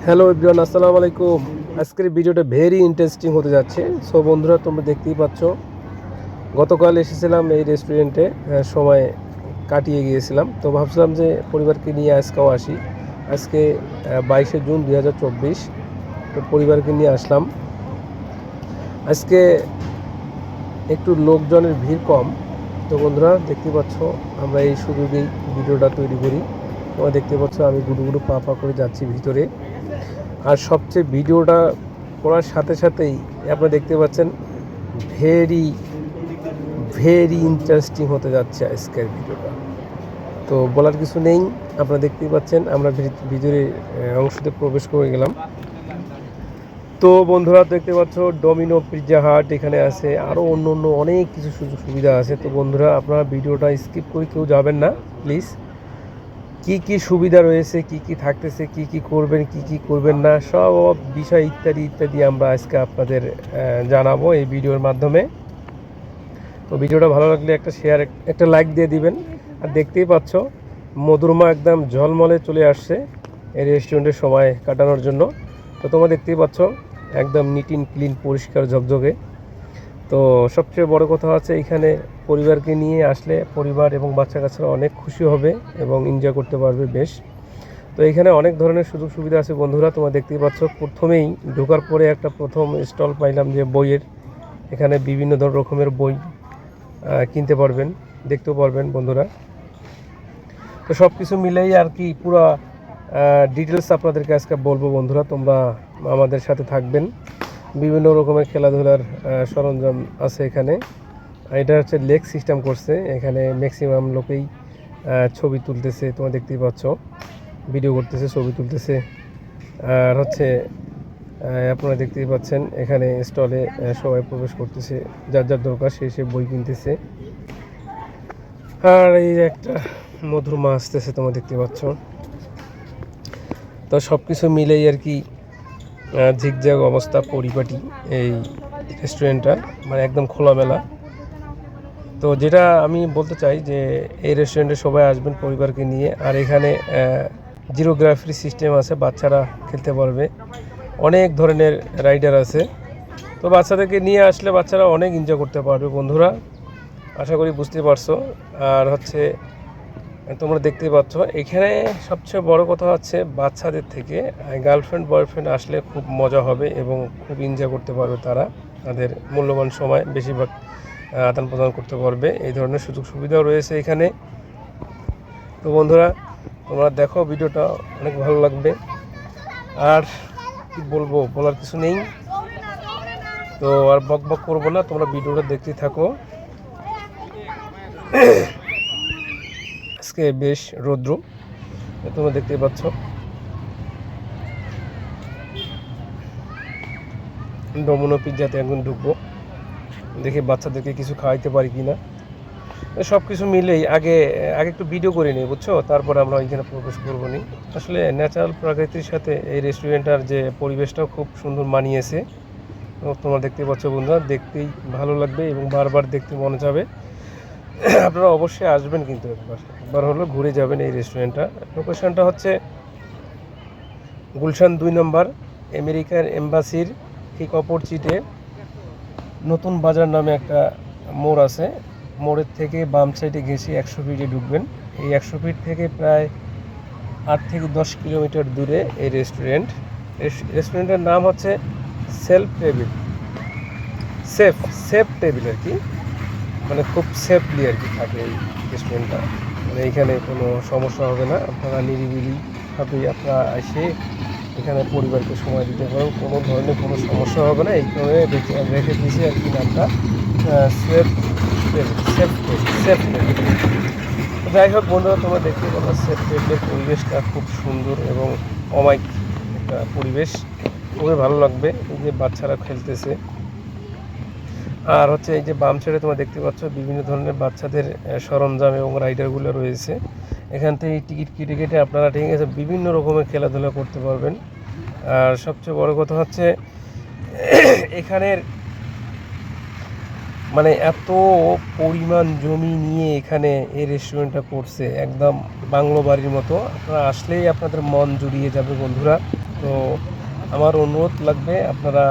Hello everyone, আসসালামু আলাইকুম। আজকের ভিডিওটা ভেরি ইন্টারেস্টিং হতে যাচ্ছে। সো বন্ধুরা, তোমরা দেখতেই পাচ্ছ, গতকাল এসেছিলাম এই রেস্টুরেন্টে, সময় কাটিয়ে গিয়েছিলাম। তো ভাবছিলাম যে পরিবারকে নিয়ে আজকেও আসি। আজকে 22শে জুন 2024। তো পরিবারকে নিয়ে আসলাম। আজকে একটু লোকজনের ভিড় কম। তো বন্ধুরা দেখতেই পাচ্ছ, আমরা এই সুযোগেই ভিডিওটা তৈরি করি। তোমরা দেখতে পাচ্ছ আমি গুডু পা পা করে যাচ্ছি ভিতরে। আর সবচেয়ে ভিডিওটা করার সাথে সাথেই আপনারা দেখতে পাচ্ছেন ভেরি ভেরি ইন্টারেস্টিং হতে যাচ্ছে আজকের ভিডিওটা। তো বলার কিছু নেই, আপনারা দেখতেই পাচ্ছেন আমরা ভিতরে অংশতে প্রবেশ করে গেলাম। তো বন্ধুরা দেখতে পাচ্ছ ডোমিনো, পিৎজা হাট এখানে আছে, আরও অন্য অন্য অনেক কিছু সুযোগ সুবিধা আছে। তো বন্ধুরা, আপনারা ভিডিওটা স্কিপ করে কেউ যাবেন না প্লিজ। কি কি সুবিধা রয়েছে, কি কি থাকতেছে, কি কি করবেন, কি কি করবেন না, সব বিষয় ইত্যাদি ইত্যাদি আমরা আজকে আপনাদের জানাবো এই ভিডিওর মাধ্যমে। তো ভিডিওটা ভালো লাগলে একটা শেয়ার, একটা লাইক দিয়ে দিবেন। আর দেখতেই পাচ্ছ মধুরমা একদম ঝলমলে চলে আসছে এই রেস্টুরেন্টের সময় কাটানোর জন্য। তো তোমরা দেখতেই পাচ্ছ একদম নিট অ্যান্ড ক্লিন, পরিষ্কার ঝকঝকে। তো সবচেয়ে বড় কথা হচ্ছে এখানে পরিবারকে নিয়ে আসলে পরিবার এবং বাচ্চা কাচ্চারা অনেক খুশি হবে এবং এনজয় করতে পারবে বেশ। তো এখানে অনেক ধরনের সুযোগ সুবিধা আছে বন্ধুরা। তোমরা দেখতেই পাচ্ছ প্রথমেই ঢোকার পরে একটা প্রথম স্টল পাইলাম যে বইয়ের। এখানে বিভিন্ন রকমের বই কিনতে পারবেন, দেখতেও পারবেন বন্ধুরা। তো সব কিছু মিলেই আর কি পুরো ডিটেলস আপনাদেরকে আজকে বলবো বন্ধুরা। তোমরা আমাদের সাথে থাকবেন। বিভিন্ন রকমের খেলাধুলার সরঞ্জাম আছে এখানে। এটা হচ্ছে লেগ সিস্টেম করছে, এখানে ম্যাক্সিমাম লোকেই ছবি তুলতেছে। তোমরা দেখতেই পাচ্ছ ভিডিও করতেছে, ছবি তুলতেছে। আর হচ্ছে আপনারা দেখতেই পাচ্ছেন এখানে স্টলে সবাই প্রবেশ করতেছে, যার যার দরকার সে বই কিনতেছে। আর এই যে একটা মধুরমা আসতেছে, তোমরা দেখতে পাচ্ছ। তো সব কিছু মিলেই আর কি ঝিকঝাক অবস্থা পরিপাটি এই রেস্টুরেন্টটা, মানে একদম খোলামেলা। তো যেটা আমি বলতে চাই যে এই রেস্টুরেন্টে সবাই আসবেন পরিবারকে নিয়ে। আর এখানে জিরোগ্রাফি সিস্টেম আছে, বাচ্চারা খেলতে পারবে। অনেক ধরনের রাইডার আছে। তো বাচ্চাদেরকে নিয়ে আসলে বাচ্চারা অনেক এনজয় করতে পারবে বন্ধুরা, আশা করি বুঝতে পারছো। আর হচ্ছে তোমরা দেখতেই পাচ্ছ এখানে সবচেয়ে বড় কথা হচ্ছে বাচ্চাদের থেকে গার্লফ্রেন্ড বয়ফ্রেন্ড আসলে খুব মজা হবে এবং খুব এনজয় করতে পারবে তারা। তাদের মূল্যবান সময় বেশিরভাগ আদান প্রদান করতে পারবে। এই ধরনের সুযোগ সুবিধাও রয়েছে এখানে। তো বন্ধুরা, তোমরা দেখো ভিডিওটা, অনেক ভালো লাগবে। আর কি বলবো, বলার কিছু নেই। তো আর বক বক করবো না, তোমরা ভিডিওটা দেখতেই থাকো। আজকে বেশ রৌদ্র, তোমরা দেখতে পাচ্ছ। ডোমিনো পিৎজাতে একদম ঢুকবো, দেখি বাচ্চাদেরকে কিছু খাওয়াইতে পারি কিনা। সব কিছু মিলেই আগে একটু ভিডিও করে নিই, বুঝছো, তারপরে আমরা ওইখানে প্রবেশ করবো নি। আসলে ন্যাচারাল প্রকৃতির সাথে এই রেস্টুরেন্টটার যে পরিবেশটাও খুব সুন্দর মানিয়েছে। তোমরা দেখতে পাচ্ছ বন্ধুরা, দেখতেই ভালো লাগবে এবং বারবার দেখতে মনে যাবে। আপনারা অবশ্যই আসবেন, কিন্তু একবার হলো ঘুরে যাবেন এই রেস্টুরেন্টটা। লোকেশনটা হচ্ছে গুলশান 2 নম্বর, আমেরিকার এম্বাসির ঠিক অপোজিটে নতুন বাজার নামে একটা মোড় আছে। মোড়ের থেকে বাম সাইডে গেছি 100 ফিটে ঢুকবেন। এই 100 ফিট থেকে প্রায় 8 থেকে 10 কিলোমিটার দূরে এই রেস্টুরেন্টের নাম হচ্ছে সেফ টেবিল আর কি, মানে খুব সেফলি আর কি থাকে এই রেস্টুরেন্টটা। মানে এইখানে কোনো সমস্যা হবে না, আপনারা নিরিবিলিভাবে আপনারা এসে এখানে পরিবারকে সময় দিতে পারেন, কোনো ধরনের কোনো সমস্যা হবে না। এই কারণে রেখে দিয়েছি আর কি নামটা সেফ টেবিল। যাই হোক বন্ধুরা, তোমরা দেখতে পাবো সেফ টেবিলের পরিবেশটা খুব সুন্দর এবং অমায়িক একটা পরিবেশ, খুবই ভালো লাগবে। এই যে বাচ্চারা খেলতেছে। আর হচ্ছে এই যে বাম সাইডে তোমরা দেখতে পাচ্ছ বিভিন্ন ধরনের বাচ্চাদের সরঞ্জাম এবং রাইডারগুলো রয়েছে। এখান থেকে টিকিট কেটে আপনারা, ঠিক আছে, বিভিন্ন রকমের খেলাধুলা করতে পারবেন। আর সবচেয়ে বড় কথা হচ্ছে এখানের মানে এত পরিমাণ জমি নিয়ে এখানে এই রেস্টুরেন্টটা করছে, একদম বাংলো বাড়ির মতো। আপনারা আসলেই আপনাদের মন জুড়িয়ে যাবে বন্ধুরা। তো আমার অনুরোধ লাগবে আপনারা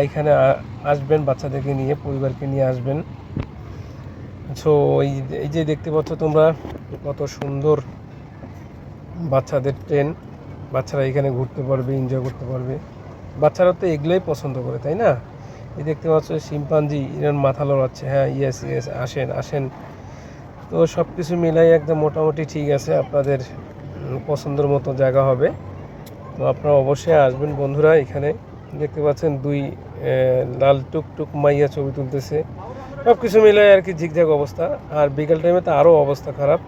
এখানে আসবেন, বাচ্চাদেরকে নিয়ে, পরিবারকে নিয়ে আসবেন। সো এই যে দেখতে পাচ্ছ তোমরা কত সুন্দর বাচ্চাদের ট্রেন, বাচ্চারা এখানে ঘুরতে পারবে, এনজয় করতে পারবে। বাচ্চারা তো এগুলোই পছন্দ করে, তাই না? এই দেখতে পাচ্ছ শিম্পাঞ্জি এর মাথা লড়াচ্ছে। হ্যাঁ, ইয়েস ইয়েস, আসেন আসেন। তো সব কিছু মিলাই একদম মোটামুটি ঠিক আছে, আপনাদের পছন্দের মতো জায়গা হবে। তো আপনারা অবশ্যই আসবেন বন্ধুরা। এখানে দেখতে পাচ্ছেন দুই লাল টুকটুক মাইয়া ছবি তুলতেছে। সব কিছু মিলাই আর কি ঝিকঝাক অবস্থা। আর বিকেল টাইমে তো আরও অবস্থা খারাপ।